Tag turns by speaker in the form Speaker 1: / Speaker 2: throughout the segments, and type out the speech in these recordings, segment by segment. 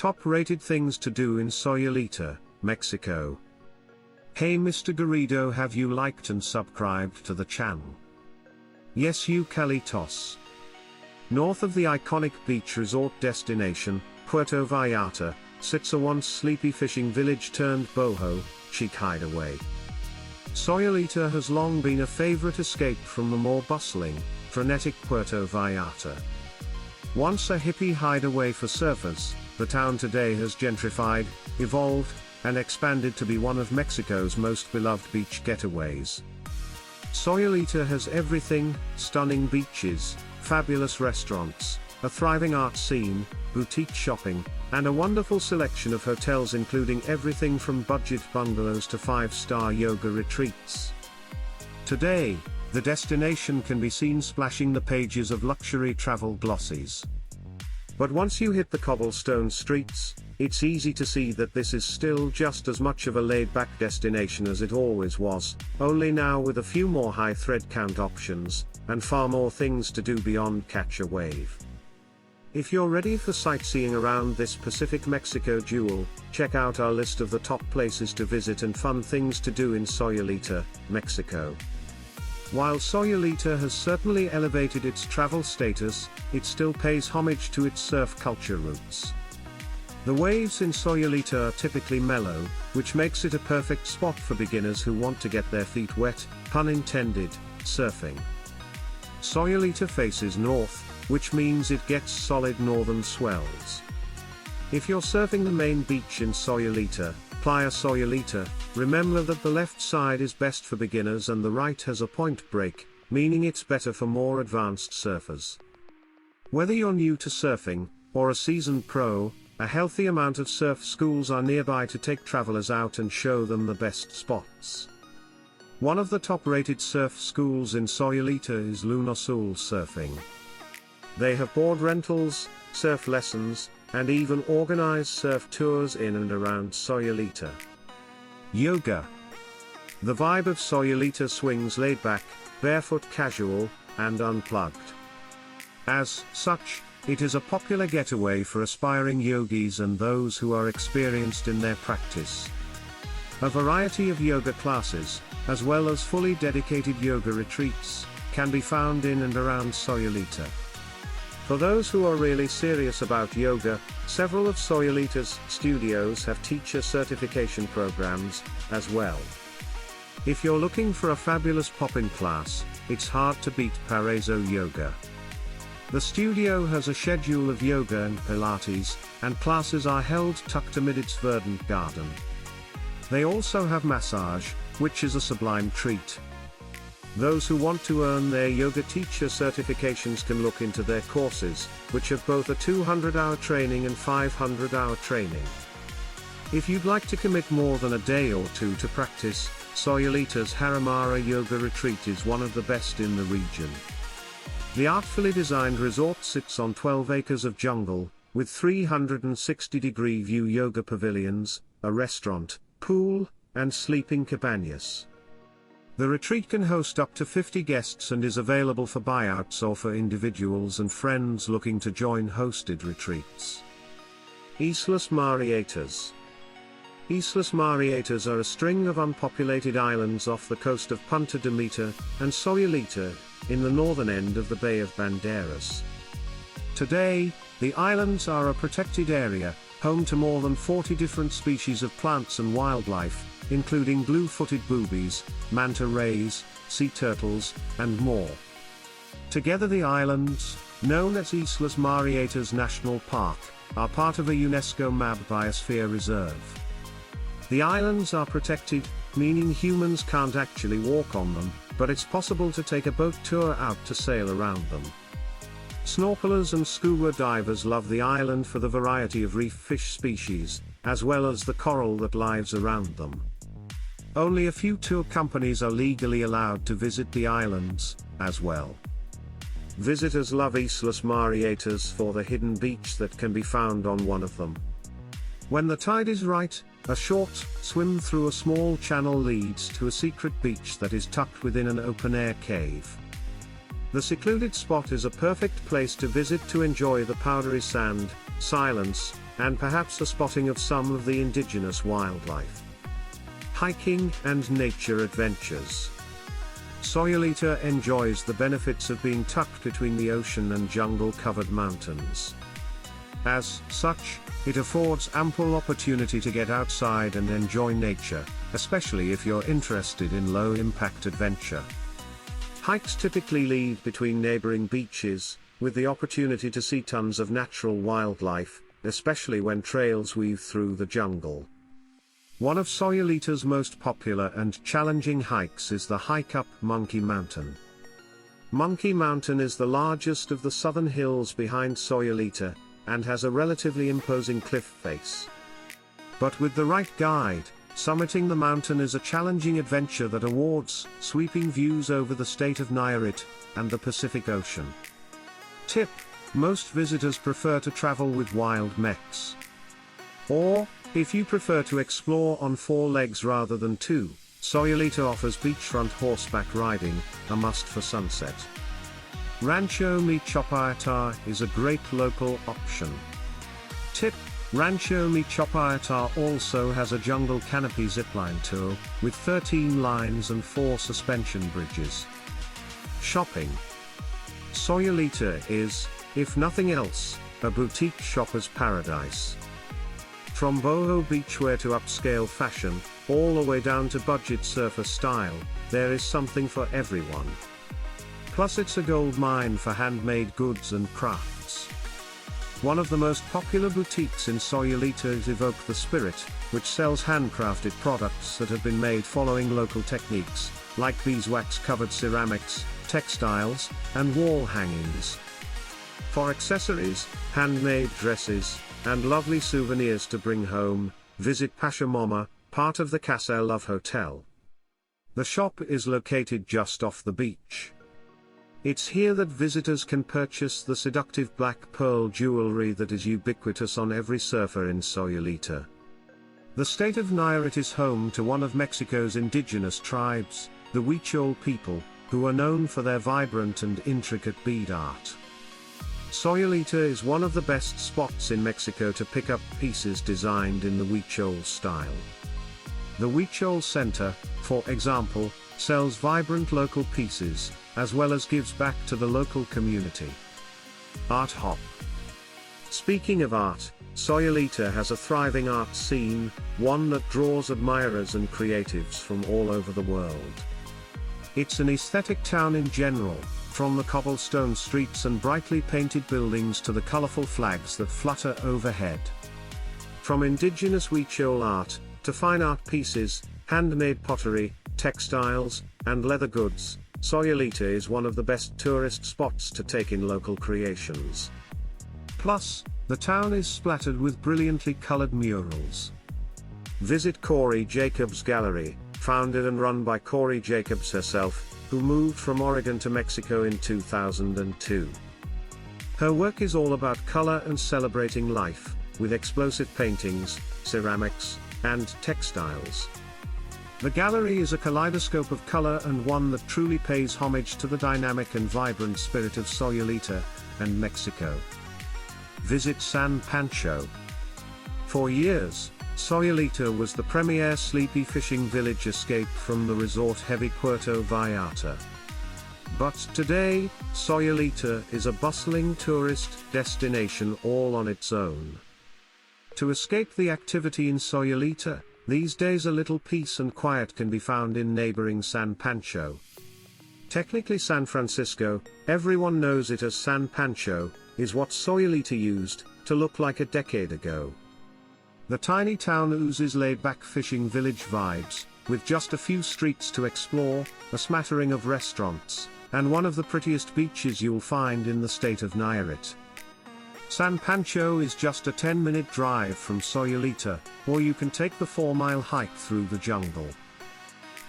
Speaker 1: top-rated things to do in Sayulita, Mexico. Hey Mr. Garrido, have you liked and subscribed to the channel? Yes you Carricitos. North of the iconic beach resort destination, Puerto Vallarta, sits a once sleepy fishing village turned boho, chic hideaway. Sayulita has long been a favorite escape from the more bustling, frenetic Puerto Vallarta. Once a hippie hideaway for surfers, the town today has gentrified, evolved, and expanded to be one of Mexico's most beloved beach getaways. Sayulita has everything: stunning beaches, fabulous restaurants, a thriving art scene, boutique shopping, and a wonderful selection of hotels including everything from budget bungalows to 5-star yoga retreats. Today, the destination can be seen splashing the pages of luxury travel glossies. But once you hit the cobblestone streets, it's easy to see that this is still just as much of a laid-back destination as it always was, only now with a few more high thread count options, and far more things to do beyond catch a wave. If you're ready for sightseeing around this Pacific Mexico jewel, check out our list of the top places to visit and fun things to do in Sayulita, Mexico. While Sayulita has certainly elevated its travel status, it still pays homage to its surf culture roots. The waves in Sayulita are typically mellow, which makes it a perfect spot for beginners who want to get their feet wet, pun intended, surfing. Sayulita faces north, which means it gets solid northern swells. If you're surfing the main beach in Sayulita, Playa Sayulita, remember that the left side is best for beginners and the right has a point break, meaning it's better for more advanced surfers. Whether you're new to surfing, or a seasoned pro, a healthy amount of surf schools are nearby to take travelers out and show them the best spots. One of the top-rated surf schools in Sayulita is Lunazul Surfing. They have board rentals, surf lessons, and even organize surf tours in and around Sayulita. Yoga. The vibe of Sayulita swings laid-back, barefoot casual, and unplugged. As such, it is a popular getaway for aspiring yogis and those who are experienced in their practice. A variety of yoga classes, as well as fully dedicated yoga retreats, can be found in and around Sayulita. For those who are really serious about yoga, several of Sayulita's studios have teacher certification programs, as well. If you're looking for a fabulous pop-in class, it's hard to beat Paraiso Yoga. The studio has a schedule of yoga and Pilates, and classes are held tucked amid its verdant garden. They also have massage, which is a sublime treat. Those who want to earn their yoga teacher certifications can look into their courses, which have both a 200-hour training and 500-hour training. If you'd like to commit more than a day or two to practice, Sayulita's Haramara Yoga Retreat is one of the best in the region. The artfully designed resort sits on 12 acres of jungle, with 360-degree view yoga pavilions, a restaurant, pool, and sleeping cabanas. The retreat can host up to 50 guests and is available for buyouts or for individuals and friends looking to join hosted retreats. Islas Marietas. Islas Marietas are a string of unpopulated islands off the coast of Punta de Mita and Sayulita, in the northern end of the Bay of Banderas. Today, the islands are a protected area, home to more than 40 different species of plants and wildlife, including blue-footed boobies, manta rays, sea turtles, and more. Together the islands, known as Islas Marietas National Park, are part of a UNESCO MAB Biosphere Reserve. The islands are protected, meaning humans can't actually walk on them, but it's possible to take a boat tour out to sail around them. Snorkelers and scuba divers love the island for the variety of reef fish species, as well as the coral that lives around them. Only a few tour companies are legally allowed to visit the islands, as well. Visitors love Islas Marietas for the hidden beach that can be found on one of them. When the tide is right, a short swim through a small channel leads to a secret beach that is tucked within an open-air cave. The secluded spot is a perfect place to visit to enjoy the powdery sand, silence, and perhaps a spotting of some of the indigenous wildlife. Hiking and nature adventures. Sayulita enjoys the benefits of being tucked between the ocean and jungle-covered mountains. As such, it affords ample opportunity to get outside and enjoy nature, especially if you're interested in low-impact adventure. Hikes typically lead between neighboring beaches, with the opportunity to see tons of natural wildlife, especially when trails weave through the jungle. One of Sayulita's most popular and challenging hikes is the hike up Monkey Mountain. Monkey Mountain is the largest of the southern hills behind Sayulita, and has a relatively imposing cliff face. But with the right guide, summiting the mountain is a challenging adventure that awards sweeping views over the state of Nayarit and the Pacific Ocean. Tip: most visitors prefer to travel with wild mechs. Or, if you prefer to explore on 4 legs rather than 2, Sayulita offers beachfront horseback riding, a must for sunset. Rancho Mi Chaparrita is a great local option. Tip: Rancho Mi Chaparrita also has a jungle canopy zipline tour, with 13 lines and 4 suspension bridges. Shopping. Sayulita is, if nothing else, a boutique shopper's paradise. From boho beachwear to upscale fashion, all the way down to budget surfer style, there is something for everyone. Plus it's a gold mine for handmade goods and crafts. One of the most popular boutiques in Sayulita is Evoke The Spirit, which sells handcrafted products that have been made following local techniques, like beeswax-covered ceramics, textiles, and wall hangings. For accessories, handmade dresses, and lovely souvenirs to bring home, visit Pasha Mama, part of the Casa Love Hotel. The shop is located just off the beach. It's here that visitors can purchase the seductive black pearl jewelry that is ubiquitous on every surfer in Sayulita. The state of Nayarit is home to one of Mexico's indigenous tribes, the Huichol people, who are known for their vibrant and intricate bead art. Sayulita is one of the best spots in Mexico to pick up pieces designed in the Huichol style. The Huichol Center, for example, sells vibrant local pieces, as well as gives back to the local community. Art hop. Speaking of art, Sayulita has a thriving art scene, one that draws admirers and creatives from all over the world. It's an aesthetic town in general, from the cobblestone streets and brightly painted buildings to the colorful flags that flutter overhead. From indigenous Huichol art, to fine art pieces, handmade pottery, textiles, and leather goods, Sayulita is one of the best tourist spots to take in local creations. Plus, the town is splattered with brilliantly colored murals. Visit Cori Jacobs Gallery, founded and run by Cori Jacobs herself, who moved from Oregon to Mexico in 2002. Her work is all about color and celebrating life, with explosive paintings, ceramics, and textiles. The gallery is a kaleidoscope of color and one that truly pays homage to the dynamic and vibrant spirit of Sayulita and Mexico. Visit San Pancho. For years, Sayulita was the premier sleepy fishing village escape from the resort-heavy Puerto Vallarta. But today, Sayulita is a bustling tourist destination all on its own. To escape the activity in Sayulita, these days a little peace and quiet can be found in neighboring San Pancho. Technically San Francisco, everyone knows it as San Pancho, is what Sayulita used to look like a decade ago. The tiny town oozes laid-back fishing village vibes, with just a few streets to explore, a smattering of restaurants, and one of the prettiest beaches you'll find in the state of Nayarit. San Pancho is just a 10-minute drive from Sayulita, or you can take the 4-mile hike through the jungle.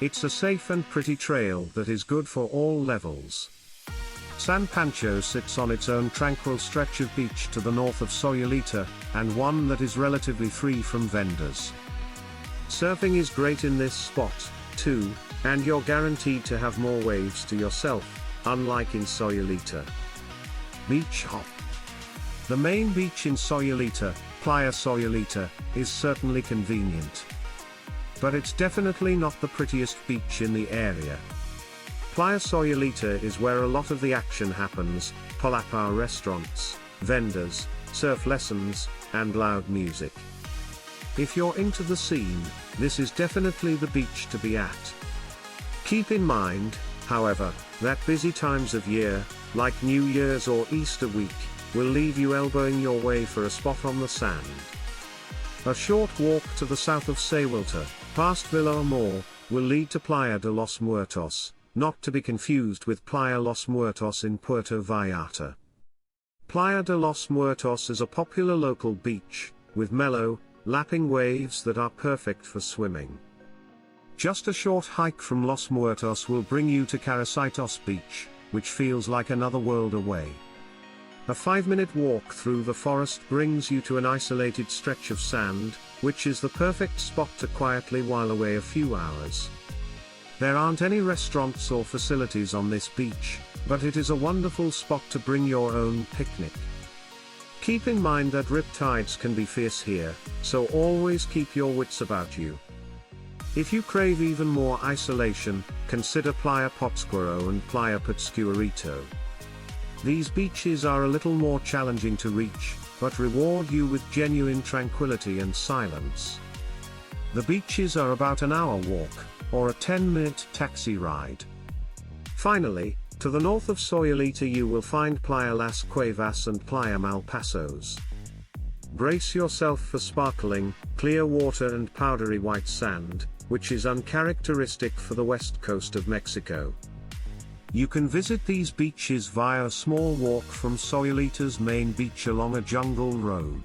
Speaker 1: It's a safe and pretty trail that is good for all levels. San Pancho sits on its own tranquil stretch of beach to the north of Sayulita, and one that is relatively free from vendors. Surfing is great in this spot, too, and you're guaranteed to have more waves to yourself, unlike in Sayulita. Beach hop. The main beach in Sayulita, Playa Sayulita, is certainly convenient. But it's definitely not the prettiest beach in the area. Playa Sayulita is where a lot of the action happens, palapa restaurants, vendors, surf lessons, and loud music. If you're into the scene, this is definitely the beach to be at. Keep in mind, however, that busy times of year, like New Year's or Easter week, will leave you elbowing your way for a spot on the sand. A short walk to the south of Sayulita, past Villa Amor, will lead to Playa de Los Muertos, not to be confused with Playa Los Muertos in Puerto Vallarta. Playa de Los Muertos is a popular local beach, with mellow, lapping waves that are perfect for swimming. Just a short hike from Los Muertos will bring you to Carricitos Beach, which feels like another world away. A 5-minute walk through the forest brings you to an isolated stretch of sand, which is the perfect spot to quietly while away a few hours. There aren't any restaurants or facilities on this beach, but it is a wonderful spot to bring your own picnic. Keep in mind that riptides can be fierce here, so always keep your wits about you. If you crave even more isolation, consider Playa Pátzcuaro and Playa Puerto. These beaches are a little more challenging to reach, but reward you with genuine tranquility and silence. The beaches are about an hour walk, or a 10-minute taxi ride. Finally, to the north of Sayulita you will find Playa Las Cuevas and Playa Malpasos. Brace yourself for sparkling, clear water and powdery white sand, which is uncharacteristic for the west coast of Mexico. You can visit these beaches via a small walk from Sayulita's main beach along a jungle road.